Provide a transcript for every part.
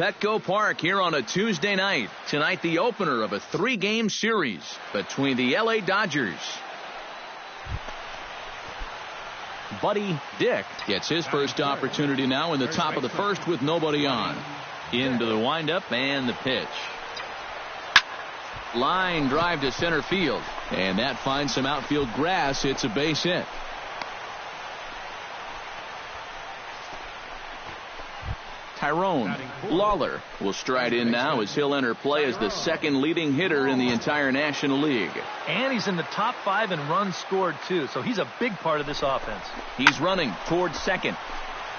Petco Park here on a Tuesday night. Tonight, the opener of a 3-game series between the LA Dodgers. Buddy Dick gets his first opportunity now in the top of the first with nobody on. Into the windup and the pitch. Line drive to center field. And that finds some outfield grass. It's a base hit. Tyrone Lawler will stride in now as he'll enter play as the second leading hitter in the entire National League. And he's in the top 5 in runs scored, too, so he's a big part of this offense. He's running towards second.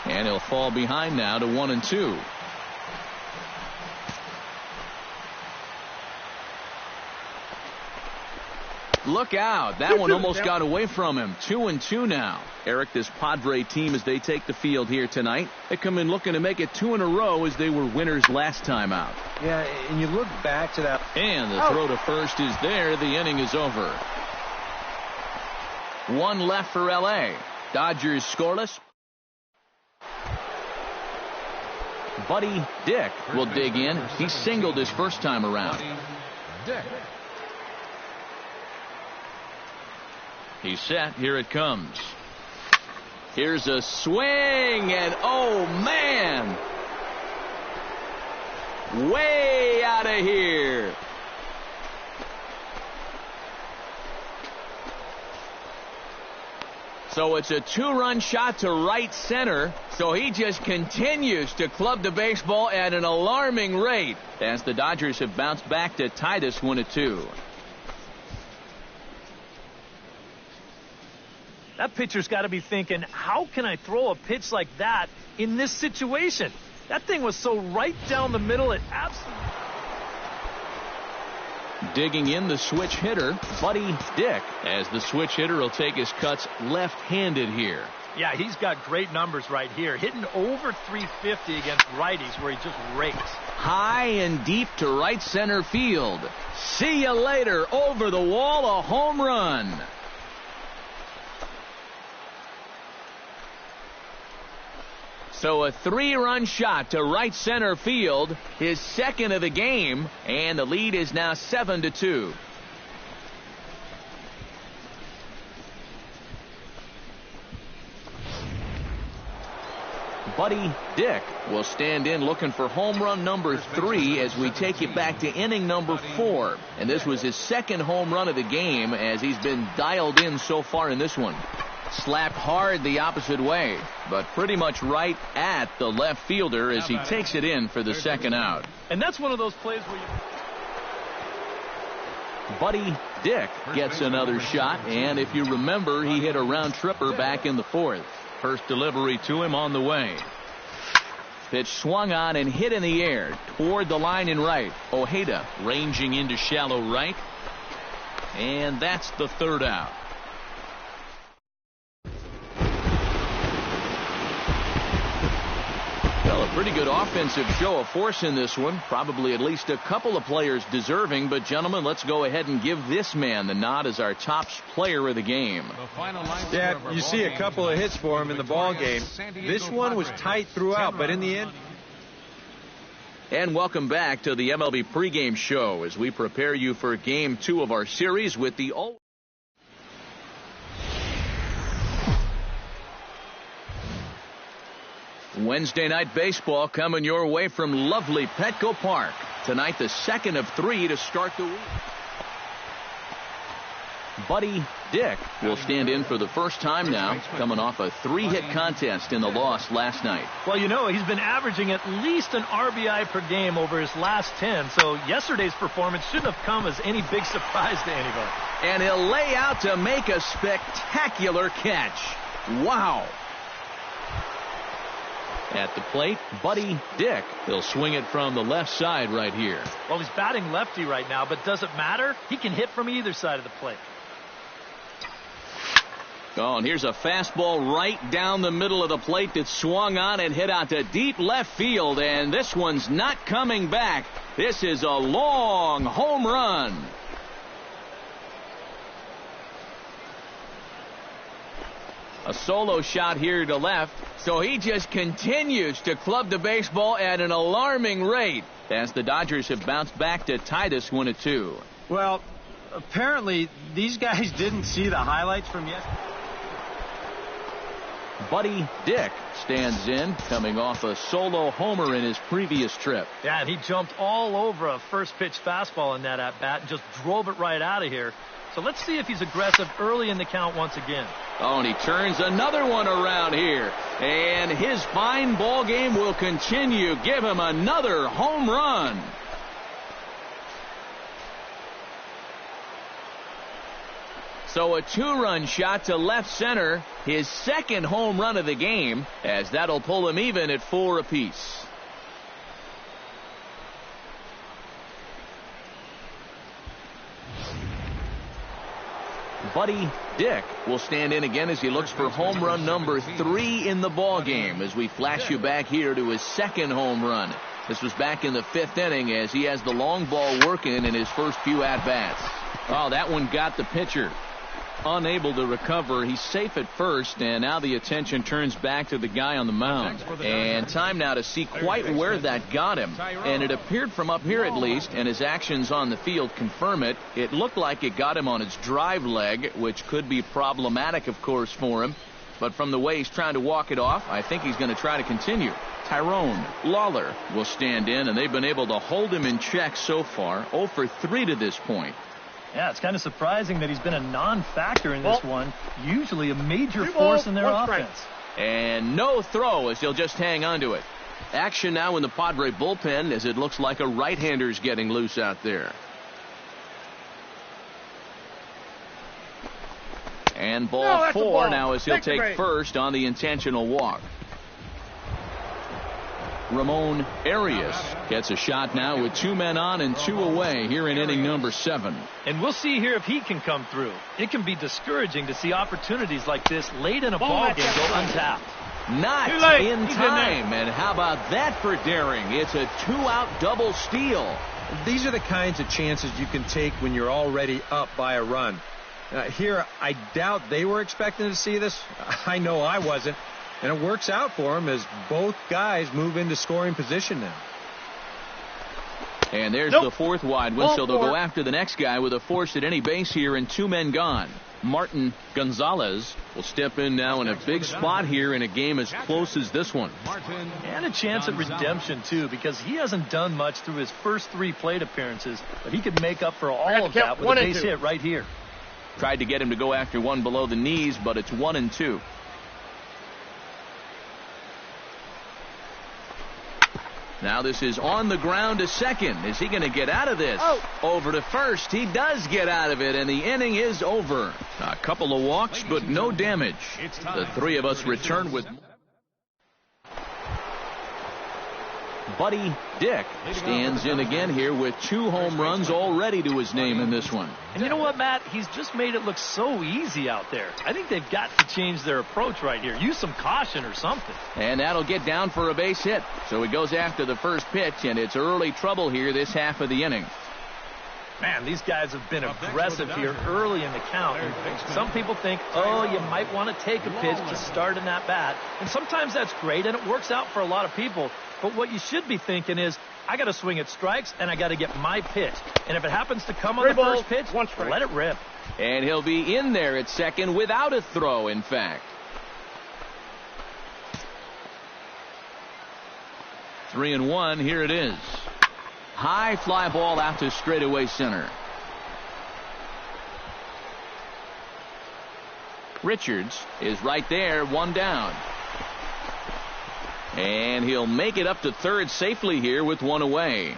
And he'll fall behind now to 1-2. Look out. That one almost got away from him. 2-2 now. Eric, this Padre team, as they take the field here tonight, they come in looking to make it 2 in a row as they were winners last time out. Yeah, and you look back to that. And the throw to first is there. The inning is over. 1 left for L.A. Dodgers scoreless. Buddy Dick will dig in. He singled his first time around. He's set. Here it comes. Here's a swing, and oh man, way out of here. So it's a 2-run shot to right center. So he just continues to club the baseball at an alarming rate as the Dodgers have bounced back to tie this 1-2. That pitcher's got to be thinking, how can I throw a pitch like that in this situation? That thing was so right down the middle, it absolutely... Digging in the switch hitter, Buddy Dick, as the switch hitter will take his cuts left-handed here. Yeah, he's got great numbers right here. Hitting over 350 against righties where he just rakes. High and deep to right center field. See you later. Over the wall, a home run. So a 3-run shot to right center field, his second of the game, and the lead is now 7-2. Buddy Dick will stand in looking for home run number 3 as we take it back to inning number 4. And this was his second home run of the game as he's been dialed in so far in this one. Slapped hard the opposite way, but pretty much right at the left fielder as he takes it in for the second out. And that's one of those plays where you... Buddy Dick gets another shot, and if you remember, he hit a round tripper back in the 4th. First delivery to him on the way. Pitch swung on and hit in the air toward the line in right. Ojeda ranging into shallow right, and that's the third out. Well, a pretty good offensive show of force in this one. Probably at least a couple of players deserving. But, gentlemen, let's go ahead and give this man the nod as our top player of the game. Yeah, you see a couple of hits for him in the ball game. This one was tight throughout, but in the end. And welcome back to the MLB pregame show as we prepare you for Game 2 of our series with the Wednesday night baseball coming your way from lovely Petco Park. Tonight, the second of 3 to start the week. Buddy Dick will stand in for the first time now, coming off a 3-hit contest in the loss last night. Well, you know, he's been averaging at least an RBI per game over his last 10, so yesterday's performance shouldn't have come as any big surprise to anybody. And he'll lay out to make a spectacular catch. Wow. At the plate, Buddy Dick. He'll swing it from the left side right here. Well, he's batting lefty right now, but does it matter? He can hit from either side of the plate. Oh, and here's a fastball right down the middle of the plate that swung on and hit out to deep left field, and this one's not coming back. This is a long home run. A A solo shot here to left. So he just continues to club the baseball at an alarming rate as the Dodgers have bounced back to tie this one at 2. Well, apparently these guys didn't see the highlights from yesterday. Buddy Dick stands in, coming off a solo homer in his previous trip. Yeah, and he jumped all over a first pitch fastball in that at bat and just drove it right out of here. So let's see if he's aggressive early in the count once again. Oh, and he turns another one around here. And his fine ball game will continue. Give him another home run. So a 2-run shot to left center, his second home run of the game, as that'll pull him even at 4 apiece. Buddy Dick will stand in again as he looks for home run number 3 in the ball game as we flash you back here to his second home run. This was back in the 5th inning as he has the long ball working in his first few at-bats. Oh, that one got the pitcher. Unable to recover. He's safe at first, and now the attention turns back to the guy on the mound. And time now to see quite where that got him. And it appeared from up here at least, and his actions on the field confirm it. It looked like it got him on his drive leg, which could be problematic, of course, for him. But from the way he's trying to walk it off, I think he's going to try to continue. Tyrone Lawler will stand in, and they've been able to hold him in check so far. 0 for 3 to this point. Yeah, it's kind of surprising that he's been a non-factor in this one. Usually a major force in their offense. And no throw as he'll just hang on to it. Action now in the Padre bullpen as it looks like a right-hander's getting loose out there. And ball 4 now as he'll take first on the intentional walk. Ramon Arias gets a shot now with 2 men on and 2 away here in inning number 7. And we'll see here if he can come through. It can be discouraging to see opportunities like this late in a ball game go untapped. Not in time. And how about that for daring? It's a 2-out double steal. These are the kinds of chances you can take when you're already up by a run. Here, I doubt they were expecting to see this. I know I wasn't. And it works out for him as both guys move into scoring position now. And there's the 4th wide whistle. They'll go after the next guy with a force at any base here and 2 men gone. Martin Gonzalez will step in now in a big spot here in a game as close as this one. And a chance at redemption, too, because he hasn't done much through his first 3 plate appearances, but he could make up for all of that with a base hit right here. Tried to get him to go after one below the knees, but it's 1-2. Now this is on the ground to second. Is he going to get out of this? Over to first. He does get out of it, and the inning is over. A couple of walks, but no damage. The 3 of us return with Buddy Dick stands in again here with 2 home runs already to his name in this one. And you know what, Matt? He's just made it look so easy out there. I think they've got to change their approach right here. Use some caution or something. And that'll get down for a base hit. So he goes after the first pitch, and it's early trouble here this half of the inning. Man, these guys have been aggressive here early in the count. And some people think, oh, you might want to take a pitch to start in that bat. And sometimes that's great, and it works out for a lot of people. But what you should be thinking is, I got to swing at strikes, and I got to get my pitch. And if it happens to come on the first pitch, let it rip. And he'll be in there at second without a throw, in fact. 3-1, here it is. High fly ball out to straightaway center. Richards is right there, 1 down. And he'll make it up to third safely here with 1 away.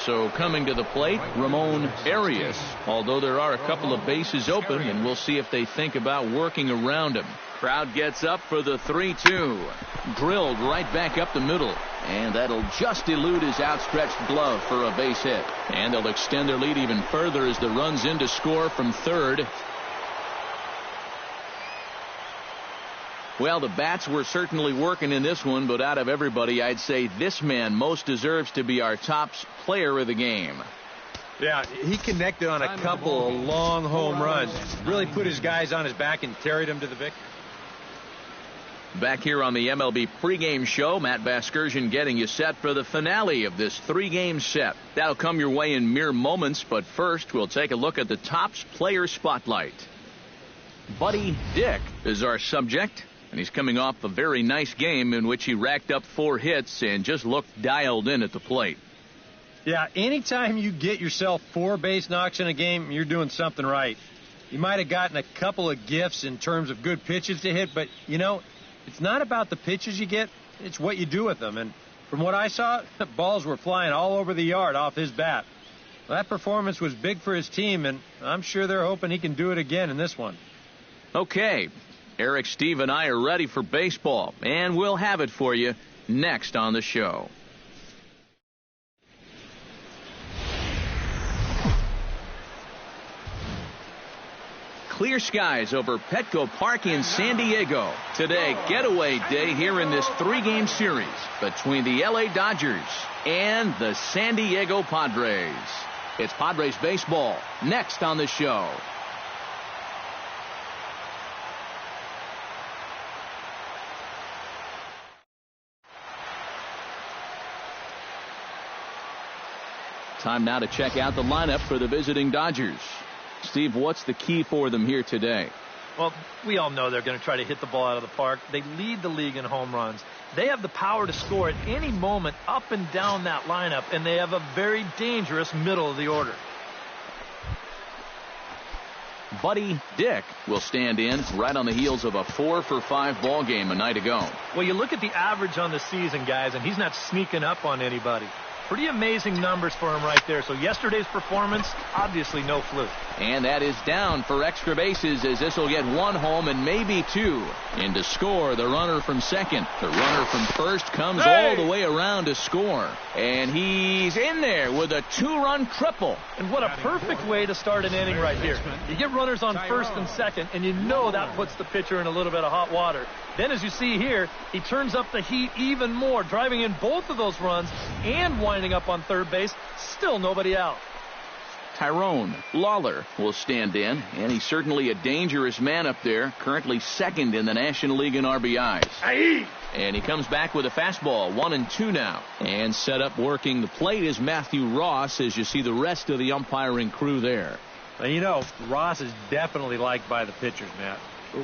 So coming to the plate, Ramon Arias, although there are a couple of bases open, and we'll see if they think about working around him. Crowd gets up for the 3-2. Drilled right back up the middle. And that'll just elude his outstretched glove for a base hit. And they'll extend their lead even further as the run's in to score from third. Well, the bats were certainly working in this one, but out of everybody, I'd say this man most deserves to be our top player of the game. Yeah, he connected on a couple of long home runs. Really put his guys on his back and carried them to the victory. Back here on the MLB pregame show, Matt Vasgersian getting you set for the finale of this 3-game set. That'll come your way in mere moments, but first we'll take a look at the Topps Player Spotlight. Buddy Dick is our subject, and he's coming off a very nice game in which he racked up 4 hits and just looked dialed in at the plate. Yeah, anytime you get yourself 4 base knocks in a game, you're doing something right. You might have gotten a couple of gifts in terms of good pitches to hit, but, you know, it's not about the pitches you get, it's what you do with them. And from what I saw, the balls were flying all over the yard off his bat. Well, that performance was big for his team, and I'm sure they're hoping he can do it again in this one. Okay, Eric, Steve, and I are ready for baseball, and we'll have it for you next on the show. Clear skies over Petco Park in San Diego. Today, getaway day here in this 3-game series between the LA Dodgers and the San Diego Padres. It's Padres baseball next on the show. Time now to check out the lineup for the visiting Dodgers. Steve, what's the key for them here today? Well, we all know they're going to try to hit the ball out of the park. They lead the league in home runs. They have the power to score at any moment up and down that lineup, and they have a very dangerous middle of the order. Buddy Dick will stand in right on the heels of a 4-for-5 ball game a night ago. Well, you look at the average on the season, guys, and he's not sneaking up on anybody. Pretty amazing numbers for him right there. So yesterday's performance, obviously no fluke. And that is down for extra bases as this will get 1 home and maybe 2. And to score, the runner from second. The runner from first comes all the way around to score. And he's in there with a 2-run triple. And what a perfect way to start an inning right here. You get runners on first and second, and you know that puts the pitcher in a little bit of hot water. Then, as you see here, he turns up the heat even more, driving in both of those runs and winding up on third base. Still nobody out. Tyrone Lawler will stand in, and he's certainly a dangerous man up there, currently second in the National League in RBIs. And he comes back with a fastball, 1-2 now. And set up working the plate is Matthew Ross, as you see the rest of the umpiring crew there. Now, you know, Ross is definitely liked by the pitchers, Matt.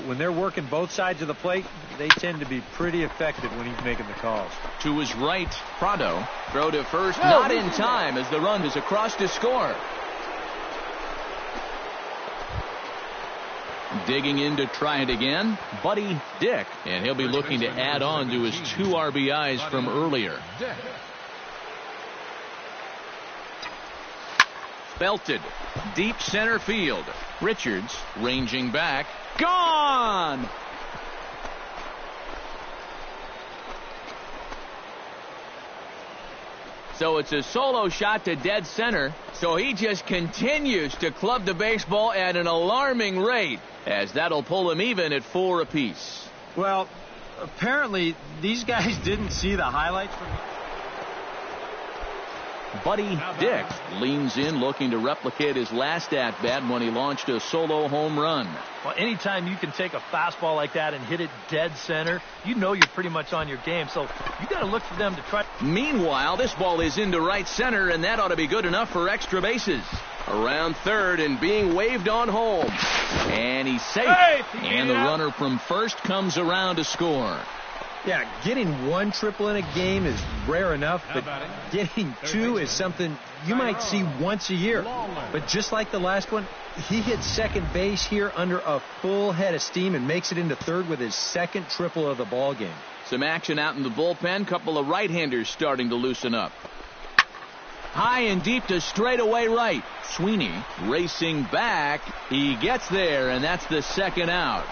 When they're working both sides of the plate, they tend to be pretty effective when he's making the calls. To his right, Prado. Throw to first, not in time as the run is across to score. Digging in to try it again, Buddy Dick. And he'll be looking to add on to his 2 RBIs from earlier. Belted. Deep center field. Richards ranging back. Gone! So it's a solo shot to dead center. So he just continues to club the baseball at an alarming rate, as that'll pull him even at 4 apiece. Well, apparently these guys didn't see the highlights from Buddy Dick leans in looking to replicate his last at-bat when he launched a solo home run. Well, anytime you can take a fastball like that and hit it dead center, you know you're pretty much on your game. So you got to look for them to try. Meanwhile, this ball is into right center, and that ought to be good enough for extra bases. Around third and being waved on home. And he's safe. And the runner from first comes around to score. Yeah, getting 1 triple in a game is rare enough, but getting 2 is something you might see once a year. But just like the last one, he hits second base here under a full head of steam and makes it into third with his 2nd triple of the ball game. Some action out in the bullpen. Couple of right-handers starting to loosen up. High and deep to straightaway right. Sweeney racing back. He gets there, and that's the 2nd out.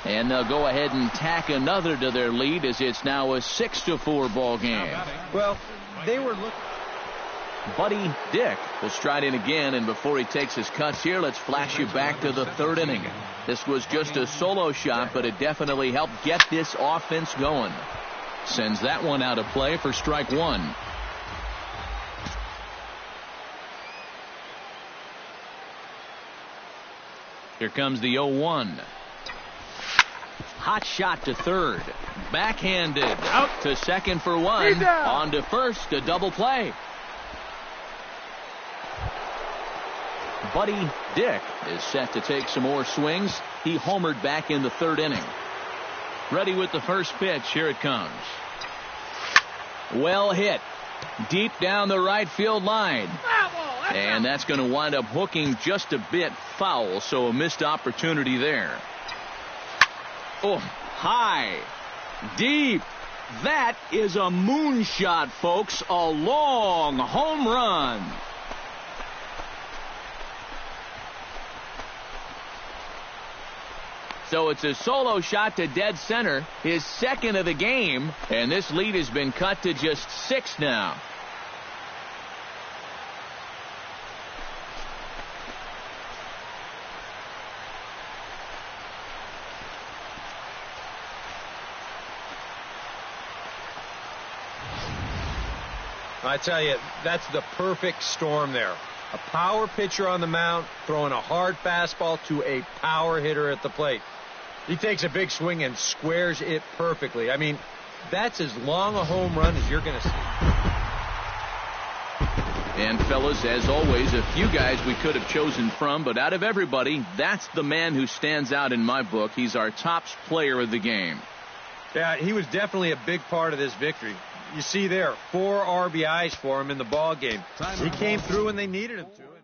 And they'll go ahead and tack another to their lead as it's now a 6-4 ball game. Well, they were looking. Buddy Dick will stride in again, and before he takes his cuts here, let's flash you back to the 3rd inning. This was just a solo shot, but it definitely helped get this offense going. Sends that one out of play for strike 1. Here comes the 0-1. Hot shot to third. Backhanded. Out to second for one. On to first. A double play. Buddy Dick is set to take some more swings. He homered back in the third inning. Ready with the first pitch. Here it comes. Well hit. Deep down the right field line. And that's going to wind up hooking just a bit foul, so a missed opportunity there. Oh, high. Deep. That is a moonshot, folks. A long home run. So it's a solo shot to dead center, his second of the game, and this lead has been cut to just 6 now. I tell you, that's the perfect storm there. A power pitcher on the mound throwing a hard fastball to a power hitter at the plate. He takes a big swing and squares it perfectly. I mean, that's as long a home run as you're going to see. And, fellas, as always, a few guys we could have chosen from, but out of everybody, that's the man who stands out in my book. He's our top player of the game. Yeah, he was definitely a big part of this victory. You see there, 4 RBIs for him in the ball game. He came through when they needed him to.